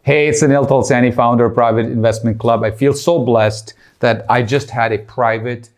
Hey, it's Sunil Tulsiani, founder of Private Investment Club. I feel so blessed that I just had a private,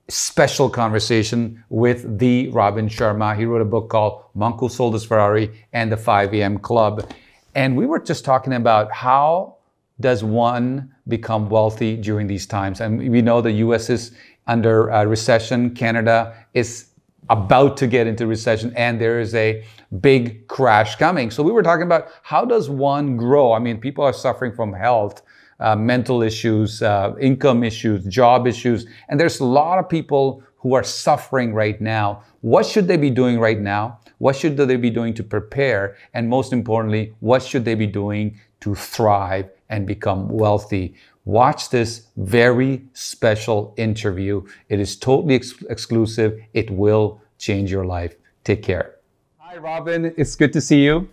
special conversation with the Robin Sharma. He wrote a book called Monk Who Sold His Ferrari and the 5 a.m. Club. And we were just talking about how does one become wealthy during these times. And we know the US is under a recession. Canada is about to get into recession, and there is a big crash coming. So we were talking about how does one grow? I mean, people are suffering from health, mental issues, income issues, job issues, and there's a lot of people who are suffering right now. What should they be doing right now? What should they be doing to prepare? And most importantly, what should they be doing to thrive and become wealthy? Watch this very special interview. It is totally exclusive. It will change your life. Take care. Hi, Robin. It's good to see you.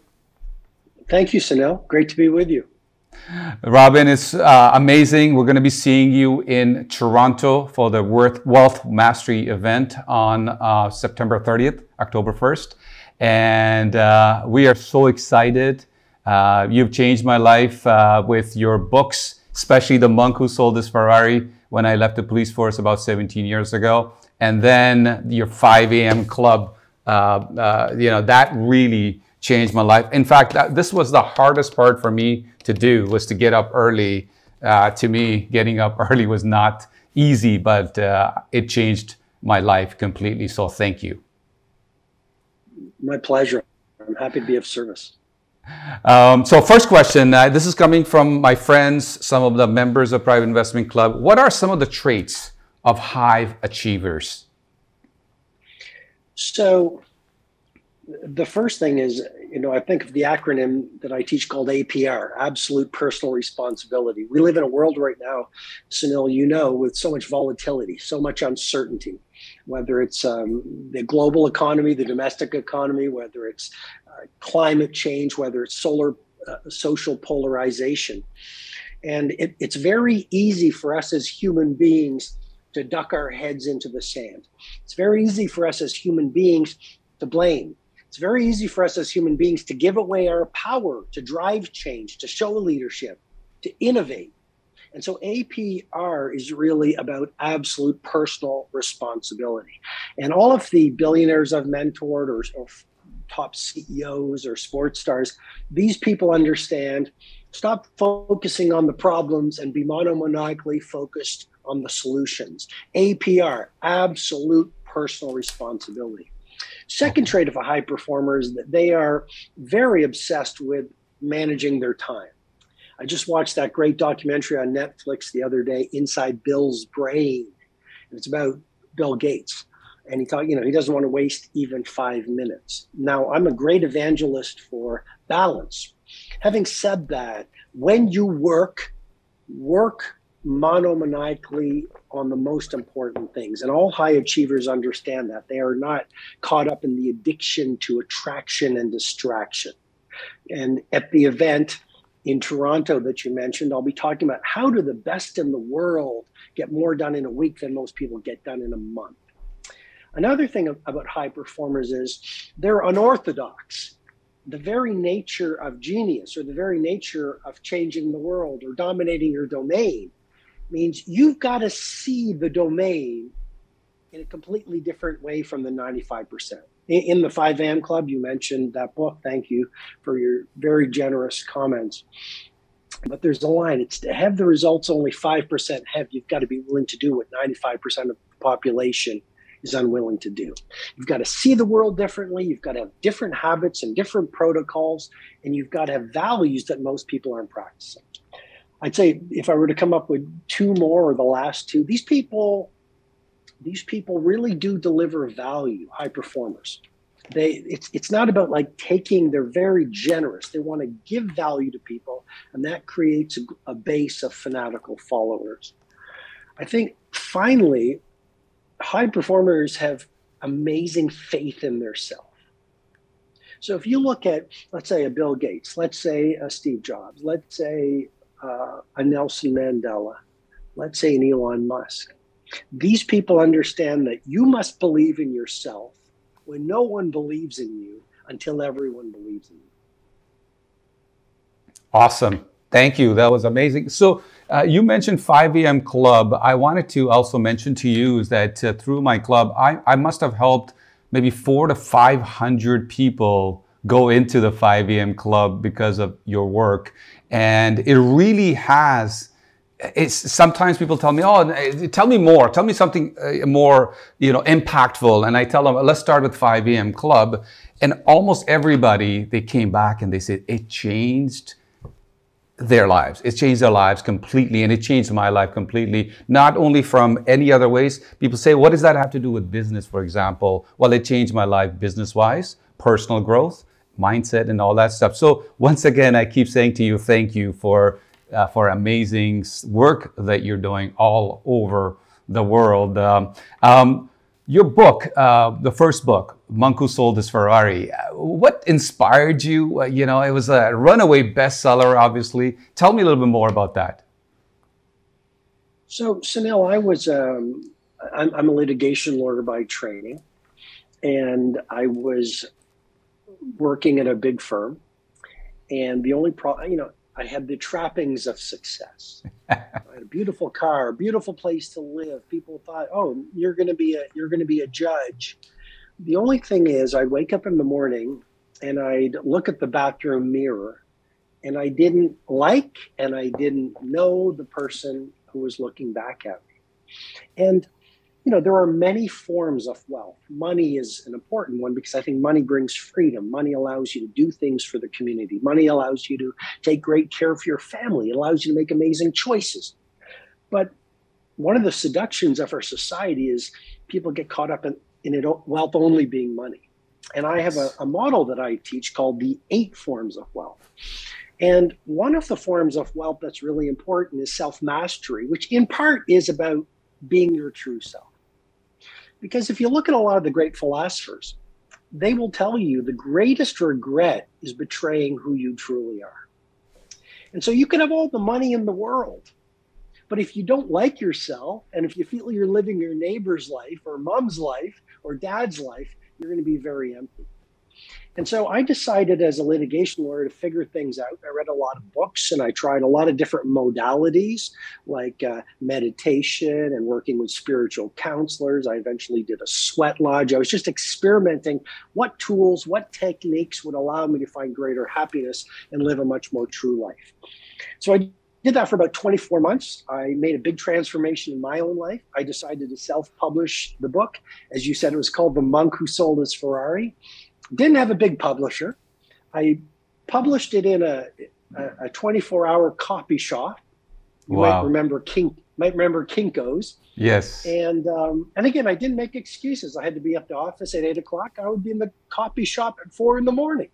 Thank you, Sunil. Great to be with you. Robin, it's amazing. We're going to be seeing you in Toronto for the Wealth Mastery event on September 30th, October 1st. And we are so excited. You've changed my life with your books, especially The Monk Who Sold His Ferrari when I left the police force about 17 years ago. And then your 5 a.m. club, that really changed my life. In fact, this was the hardest part for me to do, was to get up early. To me, getting up early was not easy, but it changed my life completely. So thank you. My pleasure. I'm happy to be of service. So first question, this is coming from my friends, some of the members of Private Investment Club. What are some of the traits of high achievers? So the first thing is, I think of the acronym that I teach called APR, Absolute Personal Responsibility. We live in a world right now, Sunil, with so much volatility, so much uncertainty, whether it's the global economy, the domestic economy, whether it's climate change, whether it's social polarization. And it's very easy for us as human beings to duck our heads into the sand. It's very easy for us as human beings to blame. It's very easy for us as human beings to give away our power, to drive change, to show leadership, to innovate. And so APR is really about absolute personal responsibility. And all of the billionaires I've mentored or top CEOs or sports stars, these people understand, stop focusing on the problems and be monomaniacally focused on the solutions. APR, absolute personal responsibility. Second trait of a high performer is that they are very obsessed with managing their time. I just watched that great documentary on Netflix the other day, Inside Bill's Brain. And it's about Bill Gates. And he thought, he doesn't want to waste even 5 minutes. Now, I'm a great evangelist for balance. Having said that, when you work monomaniacally on the most important things. And all high achievers understand that. They are not caught up in the addiction to attraction and distraction. And at the event in Toronto that you mentioned, I'll be talking about how do the best in the world get more done in a week than most people get done in a month. Another thing about high performers is they're unorthodox. The very nature of genius or the very nature of changing the world or dominating your domain means you've got to see the domain in a completely different way from the 95%. In the 5 a.m. Club, you mentioned that book. Thank you for your very generous comments. But there's a line. It's to have the results only 5% have, you've got to be willing to do what 95% of the population is unwilling to do. You've got to see the world differently. You've got to have different habits and different protocols, and you've got to have values that most people aren't practicing. I'd say if I were to come up with two more or the last two, these people really do deliver value, high performers. It's not about like taking, they're very generous. They want to give value to people, and that creates a base of fanatical followers. I think finally, high performers have amazing faith in their self. So if you look at, let's say, a Bill Gates, let's say a Steve Jobs, let's say a Nelson Mandela, let's say an Elon Musk, these people understand that you must believe in yourself when no one believes in you until everyone believes in you. Awesome. Thank you. That was amazing. So you mentioned 5 a.m. Club. I wanted to also mention to you is that through my club, I must have helped maybe 400 to 500 people go into the 5 a.m. Club because of your work. And it really has, it's sometimes people tell me, oh, tell me more, tell me something more, impactful. And I tell them, let's start with 5 a.m. Club. And almost everybody, they came back and they said, it changed their lives. It changed their lives completely, and it changed my life completely. Not only from any other ways. People say, what does that have to do with business, for example? Well, it changed my life business-wise, personal growth, mindset, and all that stuff. So once again, I keep saying to you, thank you for amazing work that you're doing all over the world. Your book, the first book, Monk Who Sold His Ferrari, what inspired you? It was a runaway bestseller, obviously. Tell me a little bit more about that. So, Sunil, I'm a litigation lawyer by training, and I was working at a big firm, and the only problem, I had the trappings of success. I had a beautiful car, a beautiful place to live. People thought, "Oh, you're going to be a judge." The only thing is, I'd wake up in the morning and I'd look at the bathroom mirror, and I didn't like and I didn't know the person who was looking back at me. And there are many forms of wealth. Money is an important one because I think money brings freedom. Money allows you to do things for the community. Money allows you to take great care of your family. It allows you to make amazing choices. But one of the seductions of our society is people get caught up in it, wealth only being money. And I have a model that I teach called the 8 forms of wealth. And one of the forms of wealth that's really important is self-mastery, which in part is about being your true self. Because if you look at a lot of the great philosophers, they will tell you the greatest regret is betraying who you truly are. And so you can have all the money in the world, but if you don't like yourself, and if you feel you're living your neighbor's life or mom's life or dad's life, you're going to be very empty. And so I decided as a litigation lawyer to figure things out. I read a lot of books and I tried a lot of different modalities like meditation and working with spiritual counselors. I eventually did a sweat lodge. I was just experimenting what tools, what techniques would allow me to find greater happiness and live a much more true life. So I did that for about 24 months. I made a big transformation in my own life. I decided to self-publish the book. As you said, it was called The Monk Who Sold His Ferrari. Didn't have a big publisher. I published it in a 24-hour copy shop. You Wow. might remember Kinko's. Yes. And again, I didn't make excuses. I had to be at the office at 8 o'clock. I would be in the copy shop at 4 in the morning.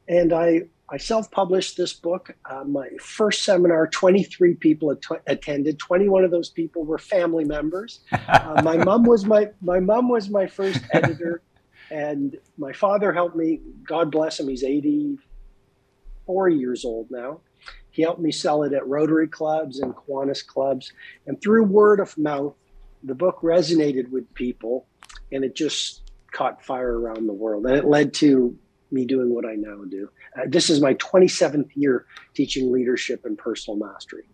And I self-published this book. My first seminar, 23 people attended. 21 of those people were family members. My mom was my first editor. And my father helped me, God bless him, he's 84 years old now. He helped me sell it at Rotary clubs and Kiwanis clubs. And through word of mouth, the book resonated with people and it just caught fire around the world. And it led to me doing what I now do. This is my 27th year teaching leadership and personal mastery.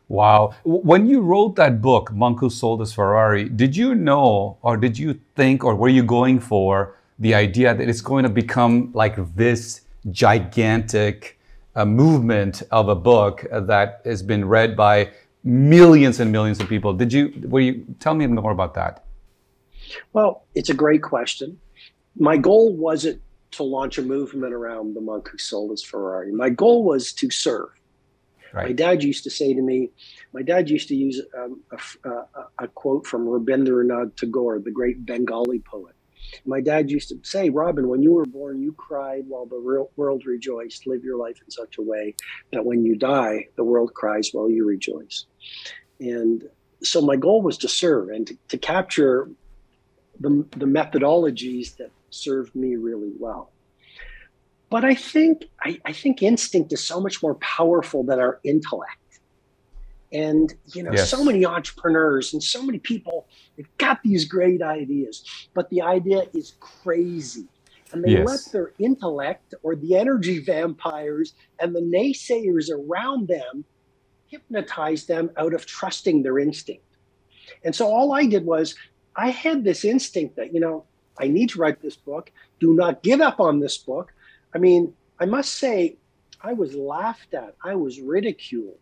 Wow. When you wrote that book, Monk Who Sold His Ferrari, did you know, or did you think, or were you going for the idea that it's going to become like this gigantic movement of a book that has been read by millions and millions of people? Tell me more about that? Well, it's a great question. My goal wasn't to launch a movement around the monk who sold his Ferrari. My goal was to serve. Right. My dad used to say to me, my dad used to use a quote from Rabindranath Tagore, the great Bengali poet. My dad used to say, Robin, when you were born, you cried while the world rejoiced. Live your life in such a way that when you die, the world cries while you rejoice. And so my goal was to serve and to capture the methodologies that served me really well. But I think instinct is so much more powerful than our intellect. And, yes. So many entrepreneurs and so many people, they've got these great ideas, but the idea is crazy. And they let their intellect or the energy vampires and the naysayers around them hypnotize them out of trusting their instinct. And so all I did was, I had this instinct that, I need to write this book. Do not give up on this book. I mean, I must say, I was laughed at. I was ridiculed.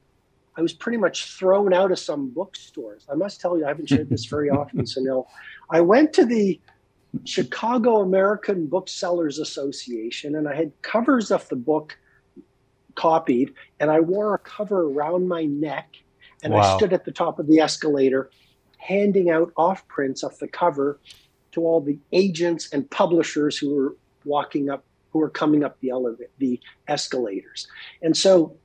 I was pretty much thrown out of some bookstores. I must tell you, I haven't shared this very often, Sunil. I went to the Chicago American Booksellers Association, and I had covers of the book copied, and I wore a cover around my neck, and I stood at the top of the escalator handing out off prints of the cover to all the agents and publishers who were coming up the escalators. And so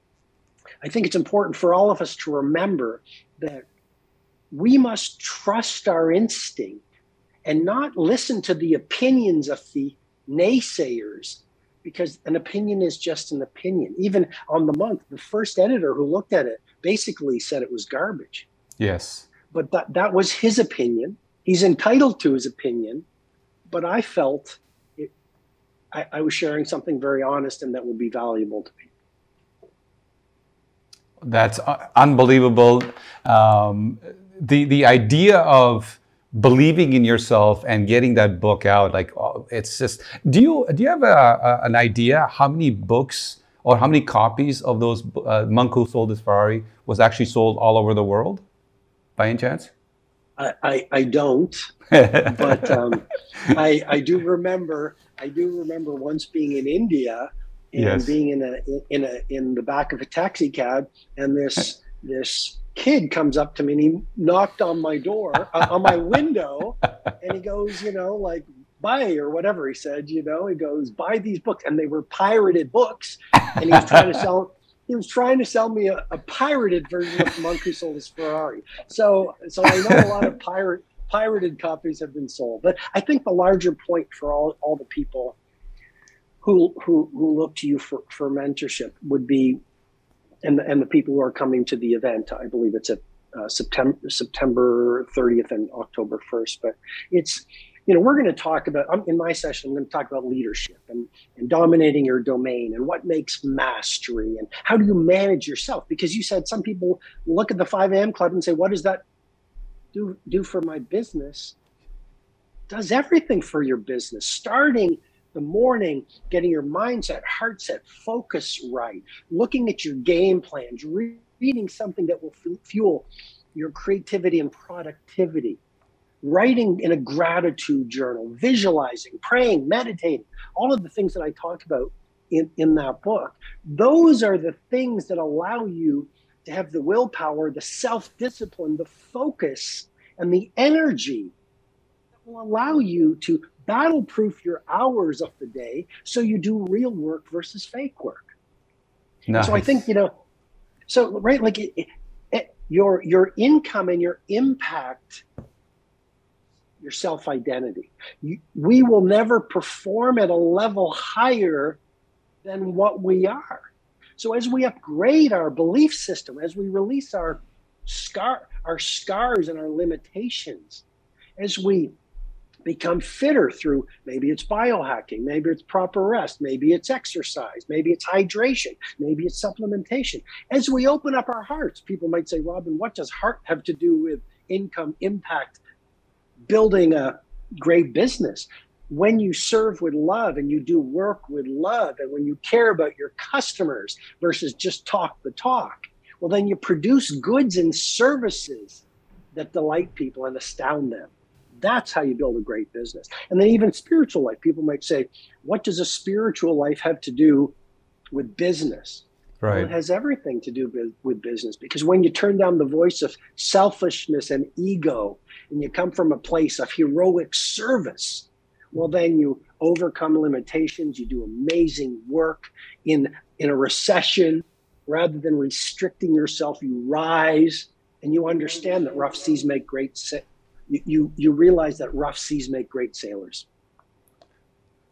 I think it's important for all of us to remember that we must trust our instinct and not listen to the opinions of the naysayers, because an opinion is just an opinion. Even on The Monk, the first editor who looked at it basically said it was garbage. Yes. But that was his opinion. He's entitled to his opinion. But I felt I was sharing something very honest and that would be valuable to people. That's unbelievable. The idea of believing in yourself and getting that book out, it's just, do you have an idea how many books or how many copies of those Monk Who Sold His Ferrari was actually sold all over the world, by any chance? I don't, but I do remember once being in India and being in the back of a taxi cab, and this kid comes up to me and he knocked on my door, on my window, and he goes, buy, or whatever he said, he goes, buy these books. And they were pirated books, and he was trying to sell me a pirated version of Monk Who Sold His Ferrari. So I know a lot of pirated copies have been sold. But I think the larger point for all the people who look to you for mentorship would be, and the people who are coming to the event, I believe it's at September 30th and October 1st. But it's, we're going to talk about, in my session, I'm going to talk about leadership and dominating your domain and what makes mastery and how do you manage yourself? Because you said some people look at the 5 a.m. club and say, what does that do for my business? It does everything for your business, starting the morning, getting your mindset, heart set, focus right, looking at your game plans, reading something that will fuel your creativity and productivity, writing in a gratitude journal, visualizing, praying, meditating, all of the things that I talk about in that book. Those are the things that allow you to have the willpower, the self-discipline, the focus, and the energy that will allow you to battle-proof your hours of the day so you do real work versus fake work. Nice. So I think, your income and your impact, your self-identity. We will never perform at a level higher than what we are. So as we upgrade our belief system, as we release our scars and our limitations, as we become fitter through, maybe it's biohacking, maybe it's proper rest, maybe it's exercise, maybe it's hydration, maybe it's supplementation. As we open up our hearts, people might say, Robin, what does heart have to do with income, impact, building a great business? When you serve with love and you do work with love, and when you care about your customers versus just talk the talk, well, then you produce goods and services that delight people and astound them. That's how you build a great business. And then even spiritual life, people might say, what does a spiritual life have to do with business? Right. Well, it has everything to do with business, because when you turn down the voice of selfishness and ego, and you come from a place of heroic service, well, then you overcome limitations. You do amazing work in a recession. Rather than restricting yourself, you rise, and you understand that rough seas make great you realize that rough seas make great sailors.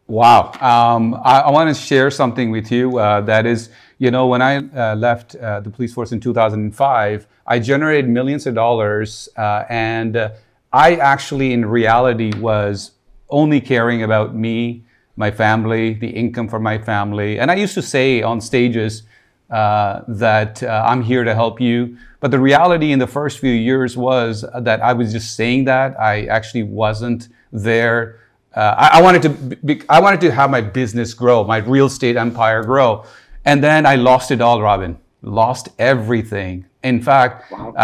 Wow. I want to share something with you. That is, when I left the police force in 2005, I generated millions of dollars. And I actually, in reality, was only caring about me, my family, the income for my family. And I used to say on stages that I'm here to help you. But the reality in the first few years was that I was just saying that. I actually wasn't there. I wanted to have my business grow, my real estate empire grow. And then I lost it all, Robin. Lost everything. In fact, wow.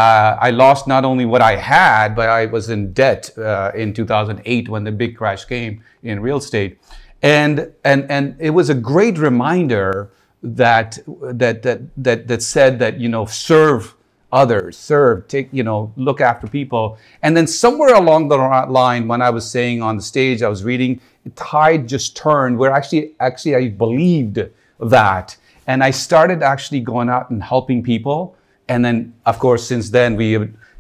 I lost not only what I had, but I was in debt in 2008 when the big crash came in real estate. And it was a great reminder that said that, you know, serve others, look after people. And then somewhere along the line, when I was saying on the stage, I was reading, the tide just turned where actually I believed that. And I started actually going out and helping people. And then, of course, since then, we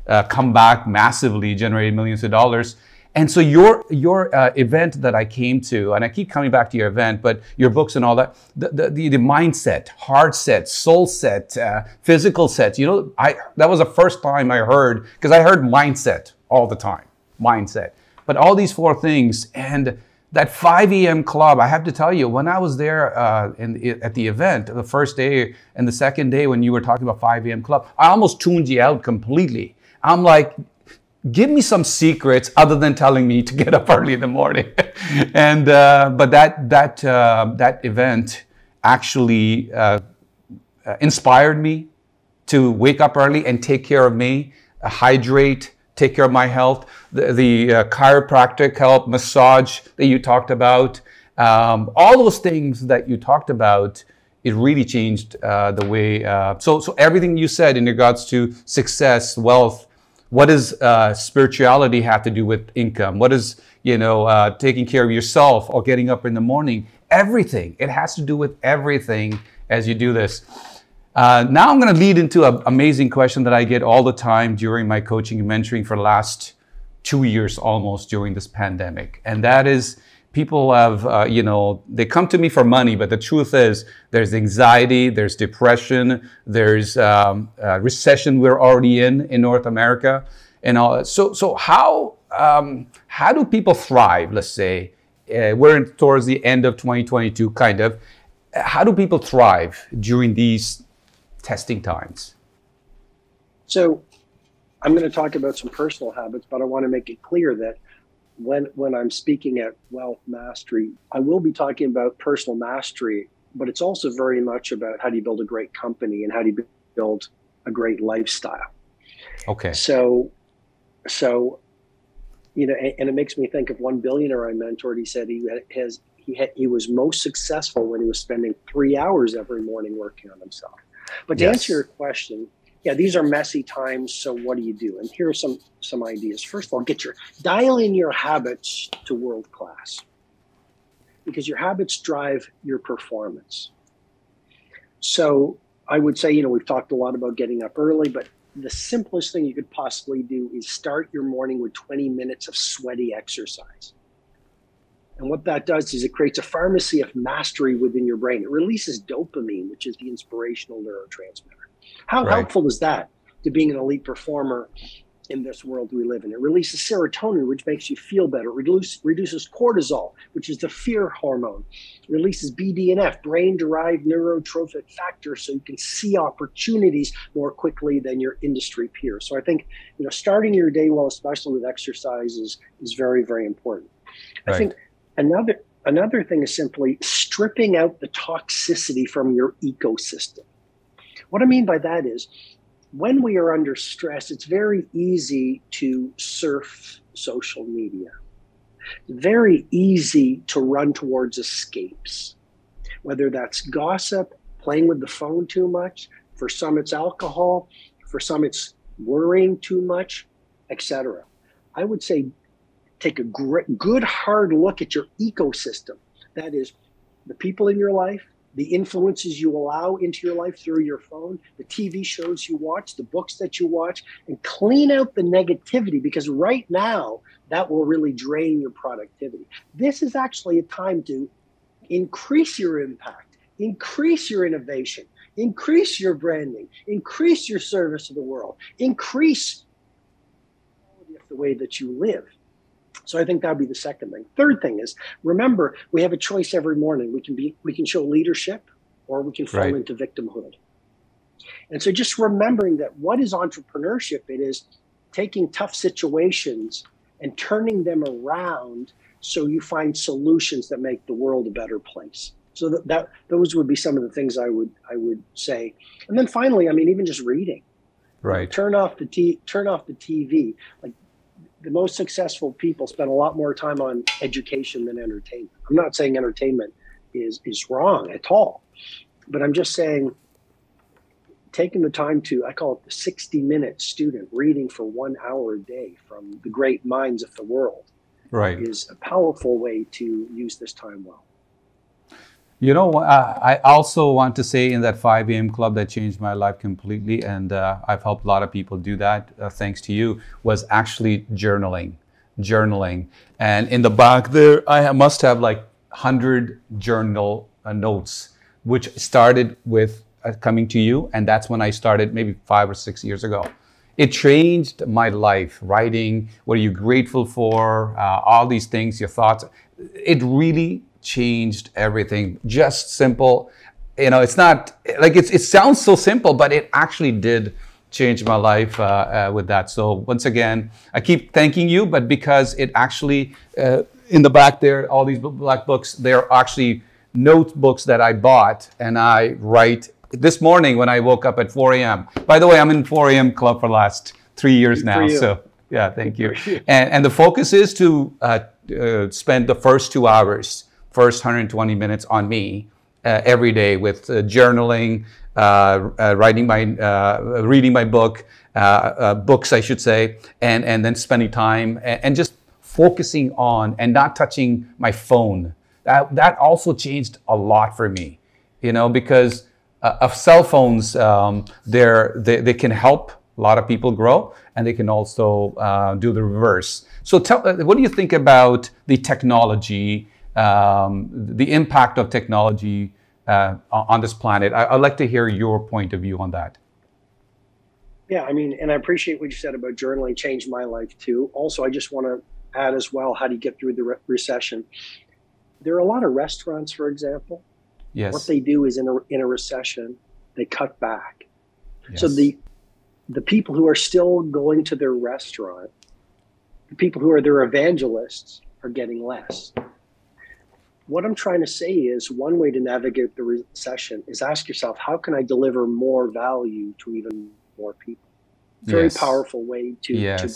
have come back massively, generated millions of dollars. And so your event that I came to, and I keep coming back to your event, but your books and all that, the mindset, heart set, soul set, physical sets, you know, that was the first time I heard, because I heard mindset all the time, mindset. But all these four things, and that 5 a.m. club, I have to tell you, when I was there at the event, the first day and the second day when you were talking about 5 a.m. club, I almost tuned you out completely. I'm like, give me some secrets other than telling me to get up early in the morning. And but that event actually inspired me to wake up early and take care of me, hydrate, take care of my health. The chiropractic help, massage that you talked about, all those things that you talked about, it really changed the way. So everything you said in regards to success, wealth. What does spirituality have to do with income? What is, taking care of yourself or getting up in the morning? Everything. It has to do with everything as you do this. Now I'm going to lead into an amazing question that I get all the time during my coaching and mentoring for the last 2 years almost during this pandemic. And that is, people have, they come to me for money, but the truth is there's anxiety, there's depression, there's recession we're already in North America. And all. So how do people thrive, let's say? We're towards the end of 2022, kind of. How do people thrive during these testing times? So I'm going to talk about some personal habits, but I want to make it clear that when I'm speaking at Wealth Mastery, I will be talking about personal mastery, but it's also very much about how do you build a great company and how do you build a great lifestyle. Okay. So, and it makes me think of one billionaire I mentored. He said he was most successful when he was spending 3 hours every morning working on himself. But to answer your question, yeah, these are messy times. So what do you do? And here are some ideas. First of all, dial in your habits to world class, because your habits drive your performance. So I would say, we've talked a lot about getting up early, but the simplest thing you could possibly do is start your morning with 20 minutes of sweaty exercise. And what that does is it creates a pharmacy of mastery within your brain. It releases dopamine, which is the inspirational neurotransmitter. How helpful is that to being an elite performer in this world we live in? It releases serotonin, which makes you feel better. It reduces cortisol, which is the fear hormone. It releases BDNF, brain-derived neurotrophic factor, so you can see opportunities more quickly than your industry peers. So I think, starting your day well, especially with exercise, is very, very important. I think another thing is simply stripping out the toxicity from your ecosystem. What I mean by that is, when we are under stress, it's very easy to surf social media. Very easy to run towards escapes, whether that's gossip, playing with the phone too much. For some, it's alcohol. For some, it's worrying too much, etc. I would say take a good hard look at your ecosystem. That is, the people in your life, the influences you allow into your life through your phone, the TV shows you watch, the books that you watch, and clean out the negativity, because right now that will really drain your productivity. This is actually a time to increase your impact, increase your innovation, increase your branding, increase your service to the world, increase the way that you live. So I think that'd be the second thing. Third thing is, remember, we have a choice every morning. We can show leadership, or we can fall into victimhood. And so just remembering that what is entrepreneurship? It is taking tough situations and turning them around so you find solutions that make the world a better place. So those would be some of the things I would say. And then finally, I mean, even just reading. Right. Turn off the TV. Like, the most successful people spend a lot more time on education than entertainment. I'm not saying entertainment is wrong at all, but I'm just saying taking the time to, I call it the 60-minute student, reading for 1 hour a day from the great minds of the world, is a powerful way to use this time well. You know, I also want to say in that 5 a.m. club that changed my life completely, and I've helped a lot of people do that, thanks to you, was actually journaling. And in the back there, I must have like 100 journal notes, which started with coming to you, and that's when I started maybe 5 or 6 years ago. It changed my life. Writing, what are you grateful for, all these things, your thoughts. It really changed everything. Just simple. You know, it's not like it sounds so simple, but it actually did change my life with that. So once again, I keep thanking you, but because it actually, in the back there, all these black books, they're actually notebooks that I bought, and I write. This morning when I woke up at 4 a.m. By the way, I'm in 4 a.m. club for the last 3 years now. So yeah, thank you. And the focus is to spend the first 2 hours, first 120 minutes on me every day with journaling, reading my book, books I should say, and then spending time and just focusing on and not touching my phone. That also changed a lot for me, you know, because of cell phones, they can help a lot of people grow, and they can also do the reverse. So what do you think about the technology, the impact of technology on this planet? I'd like to hear your point of view on that. Yeah, I mean, and I appreciate what you said about journaling. Changed my life too. Also, I just want to add as well, how do you get through the recession? There are a lot of restaurants, for example. Yes. What they do is in a recession, they cut back. Yes. So the people who are still going to their restaurant, the people who are their evangelists, are getting less. What I'm trying to say is, one way to navigate the recession is ask yourself, how can I deliver more value to even more people? Very powerful way to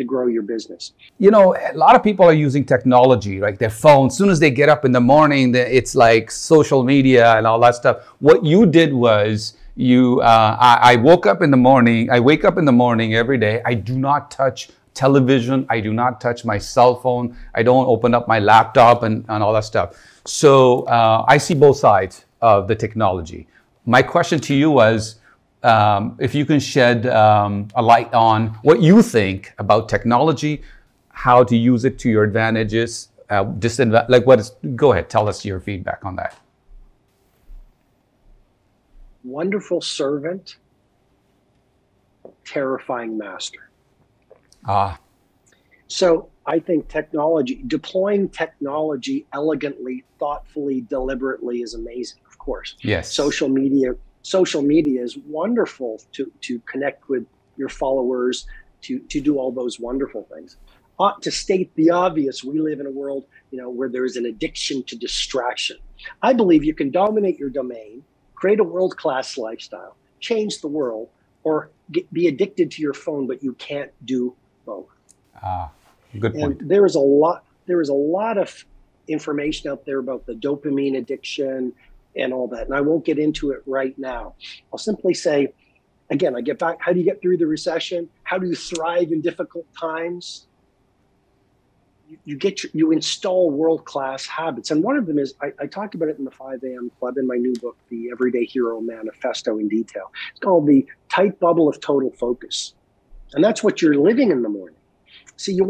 grow your business. You know, a lot of people are using technology, like their phone. As soon as they get up in the morning, it's like social media and all that stuff. What you did was I woke up in the morning. I wake up in the morning every day. I do not touch television. I do not touch my cell phone. I don't open up my laptop and all that stuff. So I see both sides of the technology. My question to you was, if you can shed a light on what you think about technology, how to use it to your advantages, go ahead, tell us your feedback on that. Wonderful servant, terrifying master. So I think deploying technology elegantly, thoughtfully, deliberately is amazing, of course. Yes. Social media is wonderful to connect with your followers, to do all those wonderful things. To state the obvious, we live in a world, where there is an addiction to distraction. I believe you can dominate your domain, create a world-class lifestyle, change the world, or be addicted to your phone, but you can't do both. Good point. And there is a lot of information out there about the dopamine addiction and all that. And I won't get into it right now. I'll simply say, again, I get back, how do you get through the recession? How do you thrive in difficult times? You install world-class habits. And one of them is, I talked about it in the 5 a.m. Club in my new book, The Everyday Hero Manifesto in detail. It's called the tight bubble of total focus. And that's what you're living in the morning. See,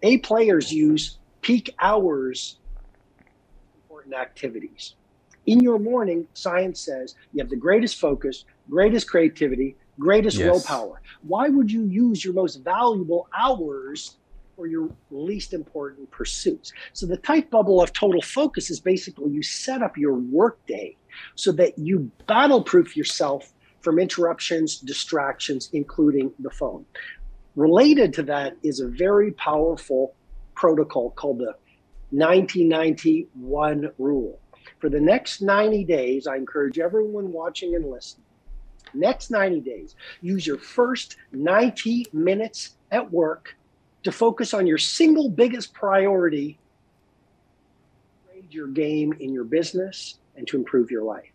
A players use peak hours for important activities. In your morning, science says you have the greatest focus, greatest creativity, greatest willpower. Why would you use your most valuable hours or your least important pursuits. So the tight bubble of total focus is basically you set up your workday so that you battle-proof yourself from interruptions, distractions, including the phone. Related to that is a very powerful protocol called the 90-90-1 rule. For the next 90 days, I encourage everyone watching and listening, next 90 days, use your first 90 minutes at work to focus on your single biggest priority, raise your game in your business and to improve your life.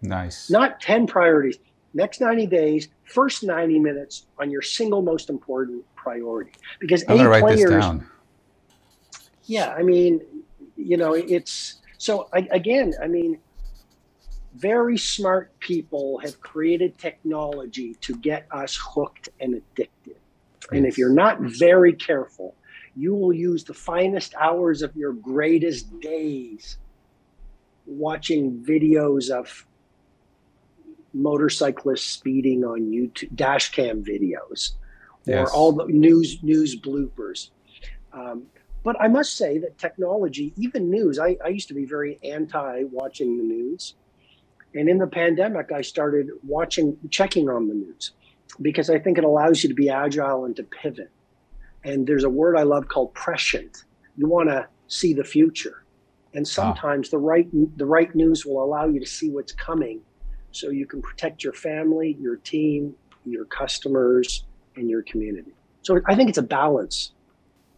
Nice. Not 10 priorities. Next 90 days, first 90 minutes on your single most important priority. Because I'm going to write this down. Yeah, I mean, you know, it's so again, I mean, very smart people have created technology to get us hooked and addicted. And if you're not very careful, you will use the finest hours of your greatest days watching videos of motorcyclists speeding on YouTube, dash cam videos, or all the news bloopers. But I must say that technology, even news, I used to be very anti watching the news. And in the pandemic, I started checking on the news, because I think it allows you to be agile and to pivot. And there's a word I love called prescient. You want to see the future. And sometimes the right news will allow you to see what's coming so you can protect your family, your team, your customers, and your community. So I think it's a balance.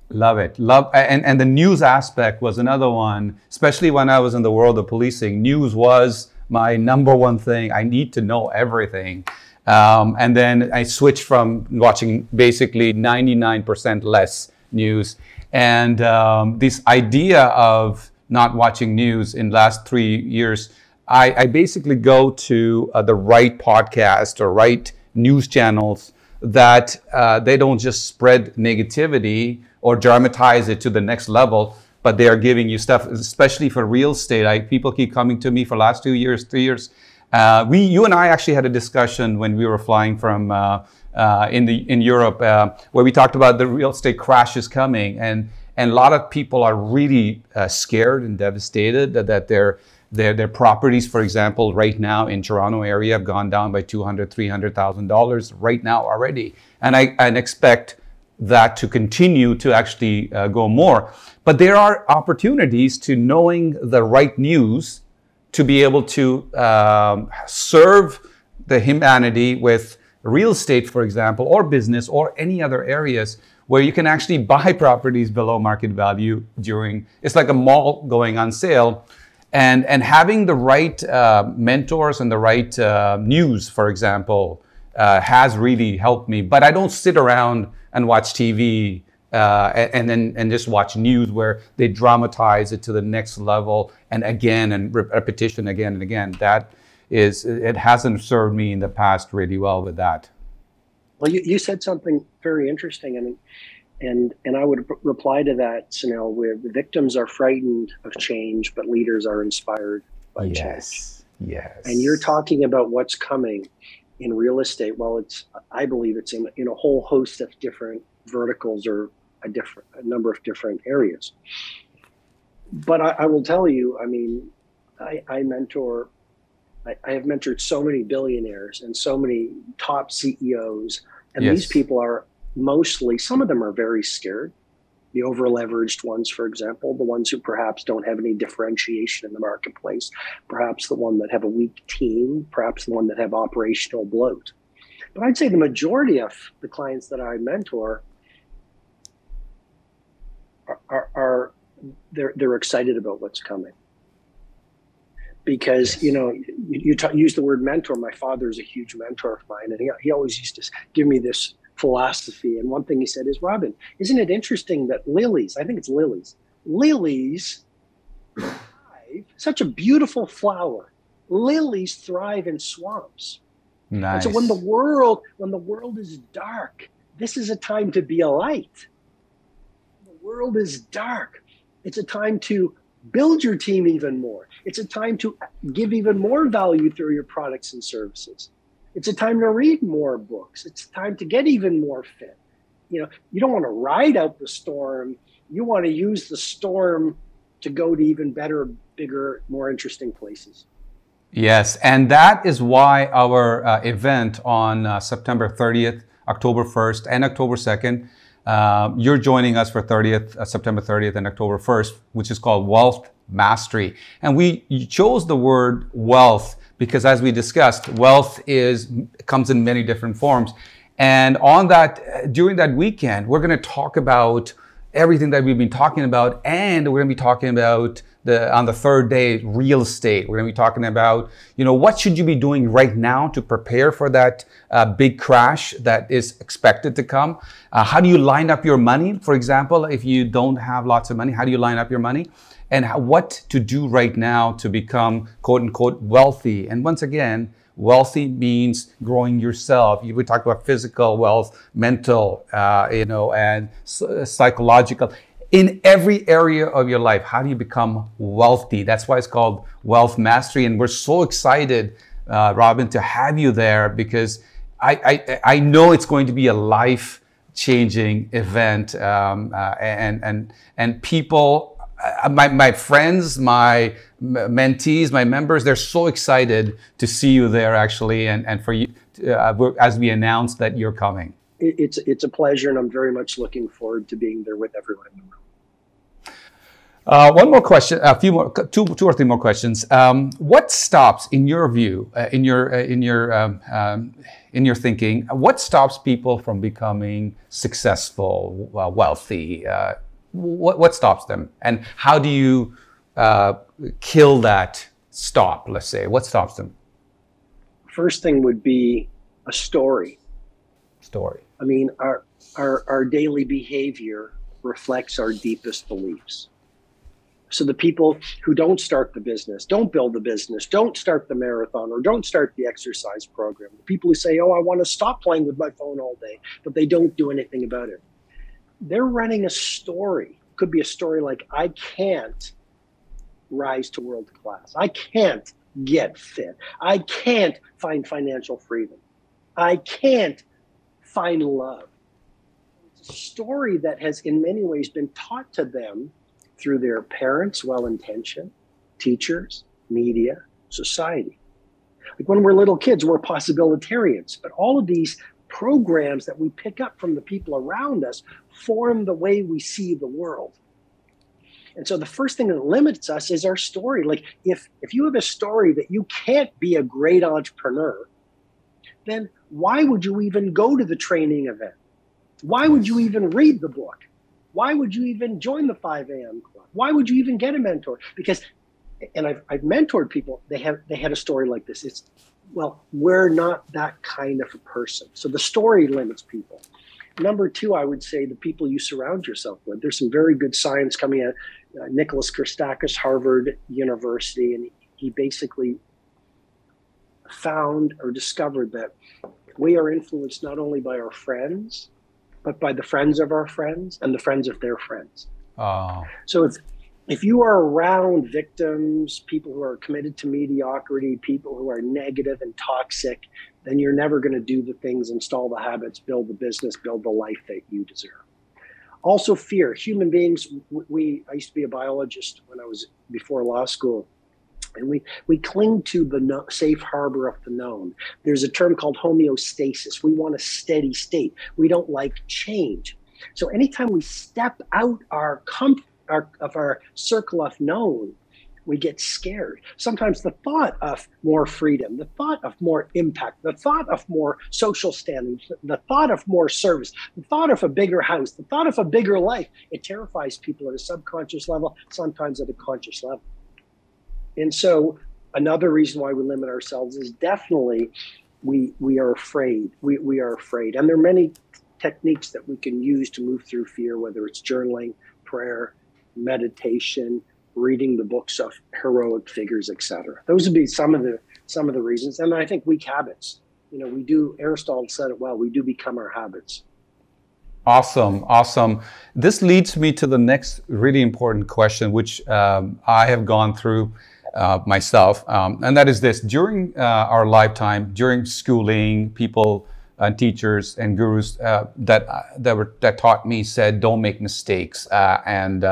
Love it. And the news aspect was another one, especially when I was in the world of policing. News was my number one thing. I need to know everything. And then I switched from watching basically 99% less news. And this idea of not watching news in the last 3 years, I basically go to the right podcast or right news channels that they don't just spread negativity or dramatize it to the next level, but they are giving you stuff, especially for real estate. People keep coming to me for the last 2 years, 3 years. You and I actually had a discussion when we were flying from in Europe, where we talked about the real estate crashes coming, and a lot of people are really scared and devastated that their properties, for example, right now in Toronto area have gone down by $200,000-$300,000 right now already, and I expect that to continue to actually go more. But there are opportunities to knowing the right news to be able to serve the humanity with real estate, for example, or business, or any other areas where you can actually buy properties below market value it's like a mall going on sale. And having the right mentors and the right news, for example, has really helped me. But I don't sit around and watch TV and just watch news where they dramatize it to the next level and again and repetition again and again. It hasn't served me in the past really well with that. Well, you said something very interesting, and I would reply to that, Sunil, where the victims are frightened of change, but leaders are inspired by change. Yes. And you're talking about what's coming in real estate. Well, I believe it's in a whole host of different verticals or a number of different areas. But I will tell you, I mean, I have mentored so many billionaires and so many top CEOs, and these people are mostly, some of them are very scared. The over-leveraged ones, for example, the ones who perhaps don't have any differentiation in the marketplace, perhaps the one that have a weak team, perhaps the one that have operational bloat. But I'd say the majority of the clients that I mentor they're excited about what's coming. Because, you know, you use the word mentor. My father is a huge mentor of mine, and he always used to give me this philosophy. And one thing he said is, Robin, isn't it interesting that lilies, I think it's lilies thrive, such a beautiful flower. Lilies thrive in swamps. Nice. And so when the world is dark, this is a time to be a light. When the world is dark, it's a time to build your team even more. It's a time to give even more value through your products and services. It's a time to read more books. It's time to get even more fit. you don't want to ride out the storm. You want to use the storm to go to even better, bigger, more interesting places. Yes, and that is why our event on September 30th, October 1st, and October 2nd, you're joining us for September 30th and October 1st, which is called Wealth Mastery. And we chose the word wealth because, as we discussed, wealth comes in many different forms. And during that weekend, we're going to talk about everything that we've been talking about, and we're going to be talking about on the third day, real estate. We're going to be talking about, what should you be doing right now to prepare for that big crash that is expected to come? How do you line up your money? For example, if you don't have lots of money, how do you line up your money? And what to do right now to become, quote unquote, wealthy. And once again, wealthy means growing yourself. We talk about physical wealth, mental, and psychological. In every area of your life, how do you become wealthy? That's why it's called Wealth Mastery. And we're so excited, Robin, to have you there because I know it's going to be a life-changing event. And people, my friends, my mentees, my members, they're so excited to see you there actually, and for you as we announced that you're coming. It's a pleasure, and I'm very much looking forward to being there with everyone in the room. One more question, two or three more questions. What stops, in your view, in your thinking, what stops people from becoming successful, wealthy? What stops them, and how do you kill that stop? Let's say, what stops them? First thing would be a story. I mean, our daily behavior reflects our deepest beliefs. So the people who don't start the business, don't build the business, don't start the marathon, or don't start the exercise program, the people who say, oh, I want to stop playing with my phone all day, but they don't do anything about it. They're running a story. Could be a story like, I can't rise to world class. I can't get fit. I can't find financial freedom. I can't find love. It's a story that has in many ways been taught to them through their parents, well-intentioned, teachers, media, society. Like when we're little kids, we're possibilitarians, but all of these programs that we pick up from the people around us form the way we see the world. And so the first thing that limits us is our story. Like if you have a story that you can't be a great entrepreneur, then why would you even go to the training event? Why would you even read the book? Why would you even join the 5 a.m. club? Why would you even get a mentor? Because, and I've mentored people, they had a story like this. It's, well, we're not that kind of a person. So the story limits people. Number two, I would say the people you surround yourself with. There's some very good science coming out. Nicholas Christakis, Harvard University, and he basically found or discovered that we are influenced not only by our friends, but by the friends of our friends and the friends of their friends. Oh. So if you are around victims, people who are committed to mediocrity, people who are negative and toxic, then you're never going to do the things, install the habits, build the business, build the life that you deserve. Also fear. Human beings, I used to be a biologist when I was before law school. And we cling to the safe harbor of the known. There's a term called homeostasis. We want a steady state. We don't like change. So anytime we step out of our circle of known, we get scared. Sometimes the thought of more freedom, the thought of more impact, the thought of more social standing, the thought of more service, the thought of a bigger house, the thought of a bigger life, it terrifies people at a subconscious level, sometimes at a conscious level. And so another reason why we limit ourselves is definitely we are afraid. We are afraid. And there are many techniques that we can use to move through fear, whether it's journaling, prayer, meditation, reading the books of heroic figures, etc. Those would be some of the reasons. And I think weak habits. Aristotle said it well, we do become our habits. Awesome. This leads me to the next really important question, which I have gone through myself, and that is this: during our lifetime, during schooling, people teachers and gurus that taught me said, don't make mistakes, and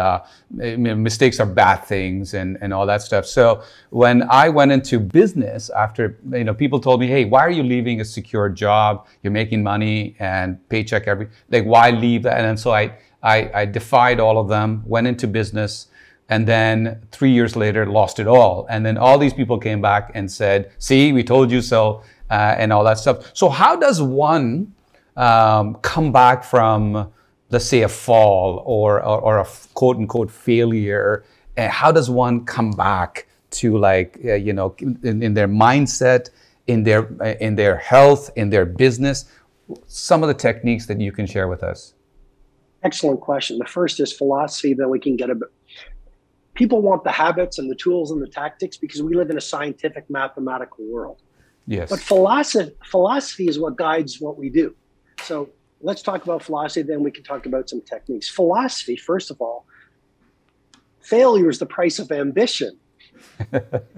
mistakes are bad things, and all that stuff. So when I went into business, after people told me, hey, why are you leaving a secure job? You're making money and paycheck why leave that? And then so I defied all of them, went into business. And then 3 years later, lost it all. And then all these people came back and said, see, we told you so, and all that stuff. So how does one come back from, let's say, a fall or a quote unquote failure? And how does one come back to in their mindset, in their health, in their business? Some of the techniques that you can share with us. Excellent question. The first is philosophy, then we can get a bit. People want the habits and the tools and the tactics because we live in a scientific, mathematical world. Yes. But philosophy is what guides what we do. So let's talk about philosophy, then we can talk about some techniques. Philosophy, first of all, failure is the price of ambition.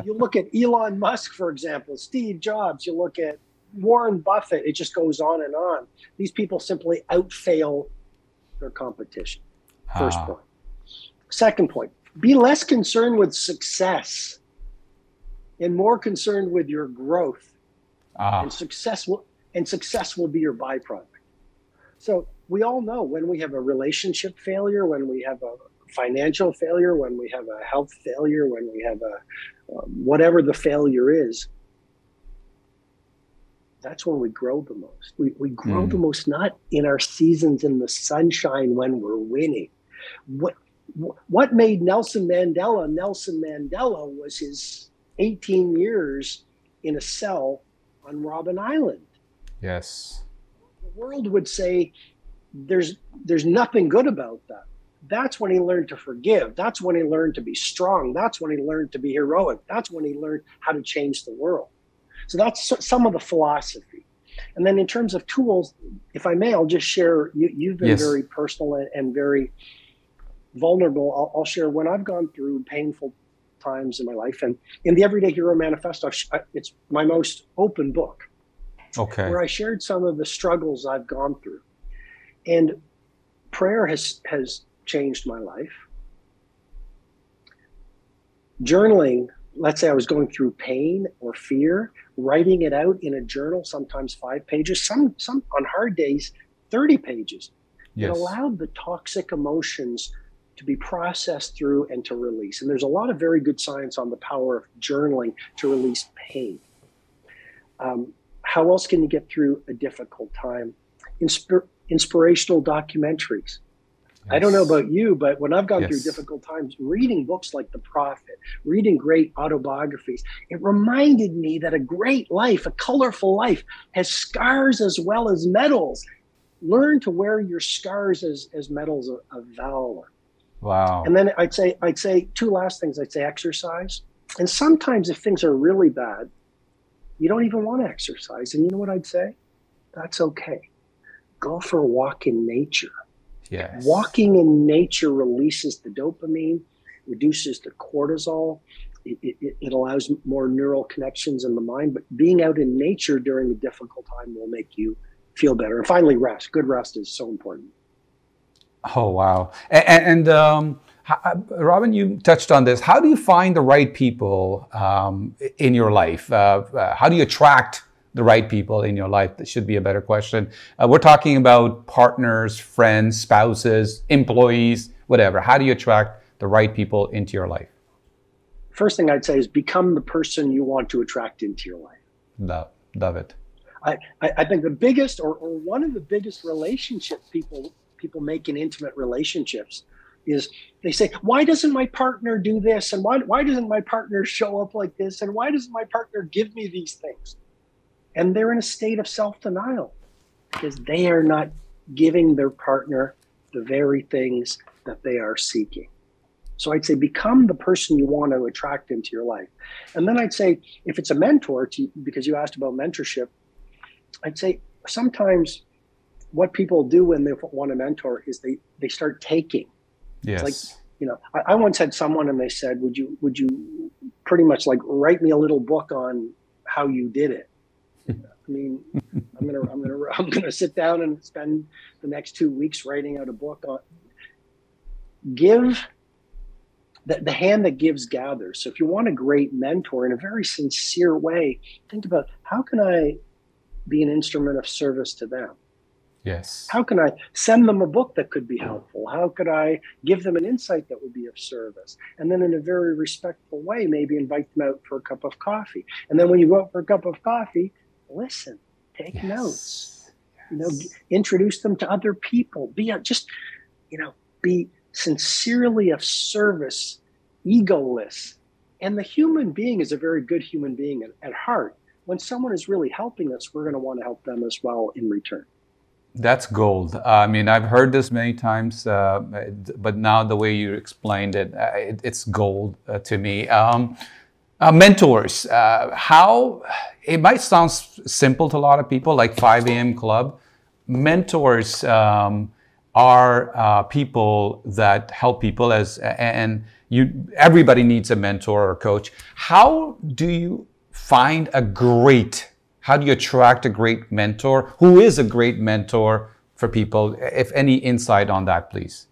You look at Elon Musk, for example, Steve Jobs, you look at Warren Buffett, it just goes on and on. These people simply outfail their competition. First point. Second point. Be less concerned with success and more concerned with your growth. And success will be your byproduct. So we all know when we have a relationship failure, when we have a financial failure, when we have a health failure, when we have a whatever the failure is, that's when we grow the most. We grow the most, not in our seasons in the sunshine when we're winning. What made Nelson Mandela was his 18 years in a cell on Robben Island. Yes. The world would say there's nothing good about that. That's when he learned to forgive. That's when he learned to be strong. That's when he learned to be heroic. That's when he learned how to change the world. So that's some of the philosophy. And then in terms of tools, if I may, I'll just share, you've been very personal and very vulnerable. I'll share when I've gone through painful times in my life, and in the Everyday Hero Manifesto, it's my most open book. Okay. Where I shared some of the struggles I've gone through, and prayer has changed my life. Journaling, let's say I was going through pain or fear, writing it out in a journal, sometimes 5 pages, some on hard days, 30 pages. Yes. It allowed the toxic emotions to be processed through and to release. And there's a lot of very good science on the power of journaling to release pain. How else can you get through a difficult time? Inspirational documentaries. Yes. I don't know about you, but when I've gone through difficult times, reading books like The Prophet, reading great autobiographies, it reminded me that a great life, a colorful life, has scars as well as medals. Learn to wear your scars as medals of valor. Wow. And then I'd say two last things. I'd say exercise. And sometimes if things are really bad, you don't even want to exercise. And you know what I'd say? That's okay. Go for a walk in nature. Yes. Walking in nature releases the dopamine, reduces the cortisol. It allows more neural connections in the mind. But being out in nature during a difficult time will make you feel better. And finally, rest. Good rest is so important. Oh, wow. And Robin, you touched on this. How do you find the right people in your life? How do you attract the right people in your life? That should be a better question. We're talking about partners, friends, spouses, employees, whatever. How do you attract the right people into your life? First thing I'd say is become the person you want to attract into your life. Love it. I think the biggest or one of the biggest relationships people make in intimate relationships is they say, why doesn't my partner do this? And why doesn't my partner show up like this? And why doesn't my partner give me these things? And they're in a state of self-denial because they are not giving their partner the very things that they are seeking. So I'd say become the person you want to attract into your life. And then I'd say if it's a mentor, because you asked about mentorship, I'd say sometimes what people do when they want to mentor is they start taking. Yes. It's like, I once had someone and they said, would you pretty much like write me a little book on how you did it? I mean, I'm I'm gonna sit down and spend the next 2 weeks writing out a book on give. The hand that gives gathers. So if you want a great mentor in a very sincere way, think about how can I be an instrument of service to them? Yes. How can I send them a book that could be helpful? How could I give them an insight that would be of service? And then in a very respectful way, maybe invite them out for a cup of coffee. And then when you go out for a cup of coffee, listen, take notes, introduce them to other people. Be sincerely of service, egoless. And the human being is a very good human being at heart. When someone is really helping us, we're going to want to help them as well in return. That's gold. I mean, I've heard this many times, but now the way you explained it, it's gold to me. Mentors, how, it might sound simple to a lot of people, like 5 a.m. club. Mentors are people that help people, everybody needs a mentor or coach. How do you attract a great mentor? Who is a great mentor for people? If any insight on that, please.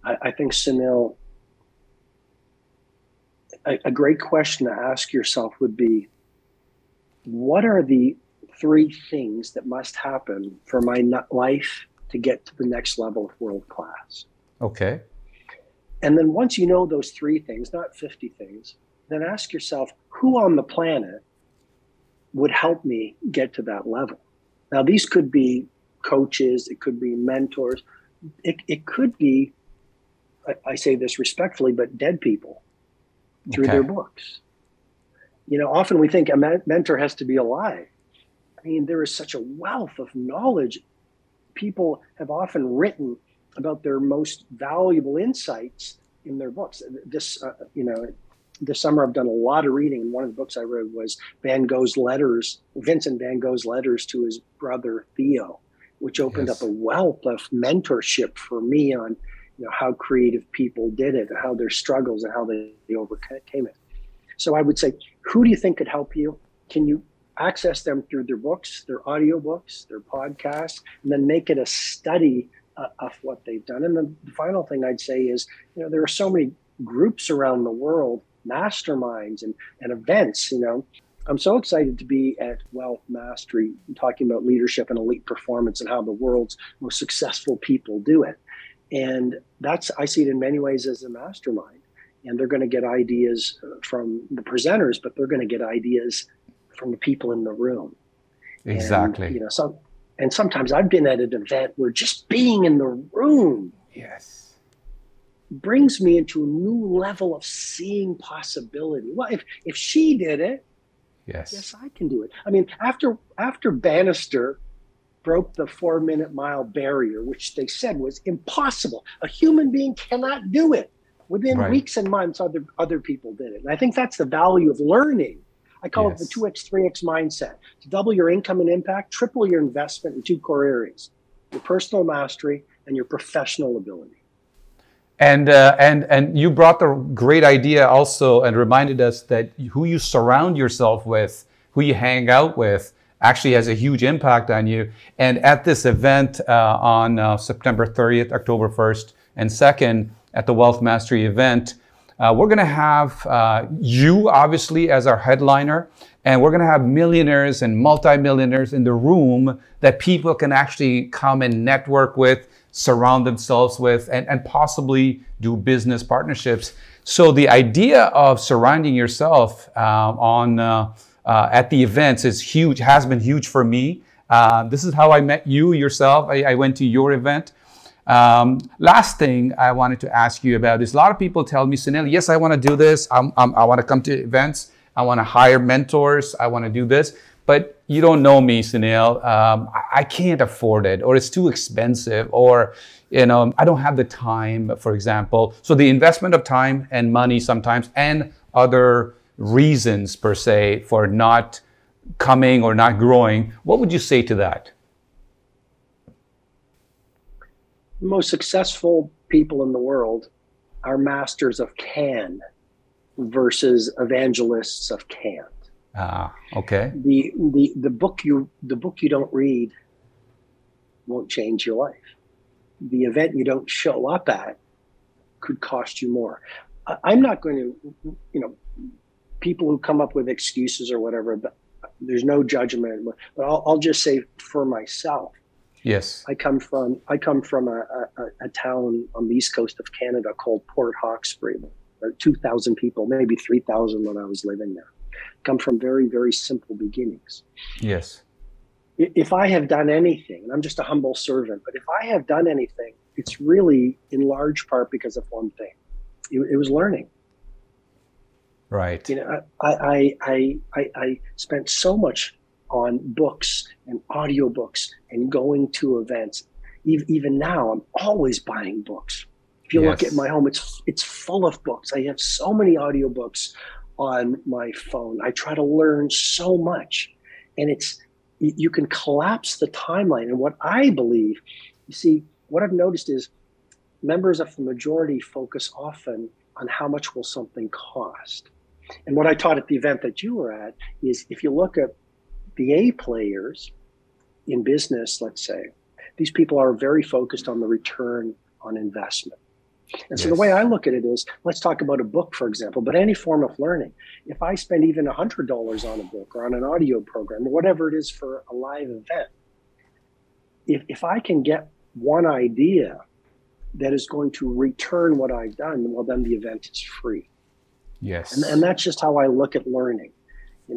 I think, Sunil, a great question to ask yourself would be, what are the 3 things that must happen for my life to get to the next level of world class? Okay. And then once you know those 3 things, not 50 things, then ask yourself, who on the planet would help me get to that level? Now, these could be coaches, it could be mentors, it could be, I say this respectfully, but dead people through their books. Often we think a mentor has to be alive. I mean, there is such a wealth of knowledge. People have often written about their most valuable insights in their books. This summer I've done a lot of reading, and one of the books I read was Vincent van Gogh's letters to his brother Theo, which opened up a wealth of mentorship for me on how creative people did it, how their struggles and how they overcame it. So I would say, who do you think could help you? Can you access them through their books, their audiobooks, their podcasts, and then make it a study of what they've done? And then the final thing I'd say is, there are so many groups around the world, masterminds and events. I'm so excited to be at Wealth Mastery, talking about leadership and elite performance and how the world's most successful people do it. And I see it in many ways as a mastermind. And they're going to get ideas from the presenters, but they're going to get ideas from the people in the room. Exactly. And sometimes I've been at an event where just being in the room brings me into a new level of seeing possibility. Well, if she did it, yes, I can do it. I mean, after Bannister broke the 4-minute mile barrier, which they said was impossible, a human being cannot do it. Within weeks and months, other people did it. And I think that's the value of learning. I call it the 2x, 3x mindset. To double your income and impact, triple your investment in 2 core areas: your personal mastery and your professional ability. And you brought the great idea also and reminded us that who you surround yourself with, who you hang out with, actually has a huge impact on you. And at this event on September 30th, October 1st and 2nd, at the Wealth Mastery event, we're going to have you, obviously, as our headliner, and we're going to have millionaires and multimillionaires in the room that people can actually come and network with, surround themselves with, and possibly do business partnerships. So the idea of surrounding yourself at the events is huge, has been huge for me. This is how I met you yourself. I went to your event. Last thing I wanted to ask you about is, a lot of people tell me, Sunil, yes, I want to do this. I want to come to events. I want to hire mentors. I want to do this. But you don't know me, Sunil. I can't afford it, or it's too expensive, or I don't have the time, for example. So the investment of time and money sometimes, and other reasons per se for not coming or not growing. What would you say to that? The most successful people in the world are masters of can versus evangelists of can't. Okay. The book you don't read won't change your life. The event you don't show up at could cost you more. I'm not going to, people who come up with excuses or whatever, but there's no judgment. But I'll just say for myself. Yes. I come from a town on the east coast of Canada called Port Hawkesbury. 2,000 people, maybe 3,000 when I was living there. Come from very, very simple beginnings. Yes. If I have done anything, and I'm just a humble servant, but if I have done anything, it's really in large part because of one thing. It was learning. Right. I spent so much on books and audiobooks and going to events. Even now, I'm always buying books. If you look at my home, it's full of books. I have so many audiobooks on my phone. I try to learn so much, and you can collapse the timeline. And what I believe, you see, what I've noticed is members of the majority focus often on how much will something cost. And what I taught at the event that you were at is, if you look at the A players in business, let's say, these people are very focused on the return on investment. And so the way I look at it is, let's talk about a book, for example, but any form of learning. If I spend even $100 on a book or on an audio program or whatever it is for a live event, if I can get one idea that is going to return what I've done, well, then the event is free. Yes. And that's just how I look at learning.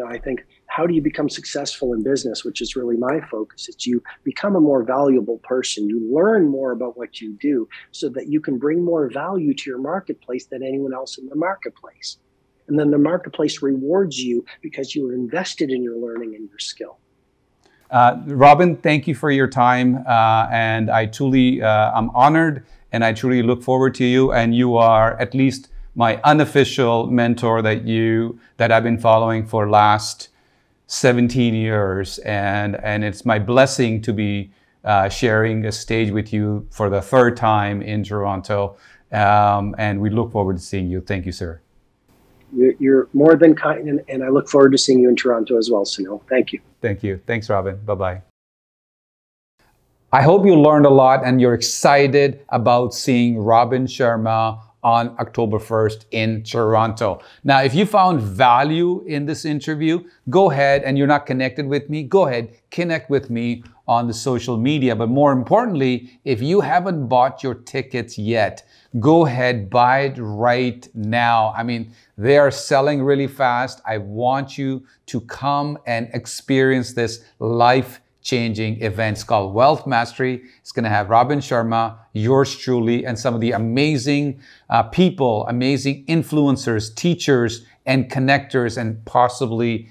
I think, how do you become successful in business, which is really my focus? It's you become a more valuable person. You learn more about what you do so that you can bring more value to your marketplace than anyone else in the marketplace. And then the marketplace rewards you because you are invested in your learning and your skill. Robin, thank you for your time. And I truly, I'm honored, and I truly look forward to you. And you are at least my unofficial mentor that I've been following for last 17 years. And it's my blessing to be sharing a stage with you for the third time in Toronto. And we look forward to seeing you. Thank you, sir. You're more than kind, and I look forward to seeing you in Toronto as well, Sunil. Thank you. Thank you. Thanks, Robin. Bye-bye. I hope you learned a lot and you're excited about seeing Robin Sharma on October 1st in Toronto. Now, if you found value in this interview, go ahead, and you're not connected with me, go ahead, connect with me on the social media. But more importantly, if you haven't bought your tickets yet, go ahead, buy it right now. I mean, they are selling really fast. I want you to come and experience this life-changing event. It's called Wealth Mastery. It's going to have Robin Sharma, yours truly, and some of the amazing people, amazing influencers, teachers, and connectors, and possibly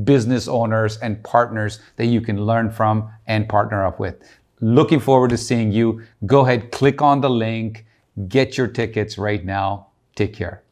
business owners and partners that you can learn from and partner up with. Looking forward to seeing you. Go ahead, click on the link, get your tickets right now. Take care.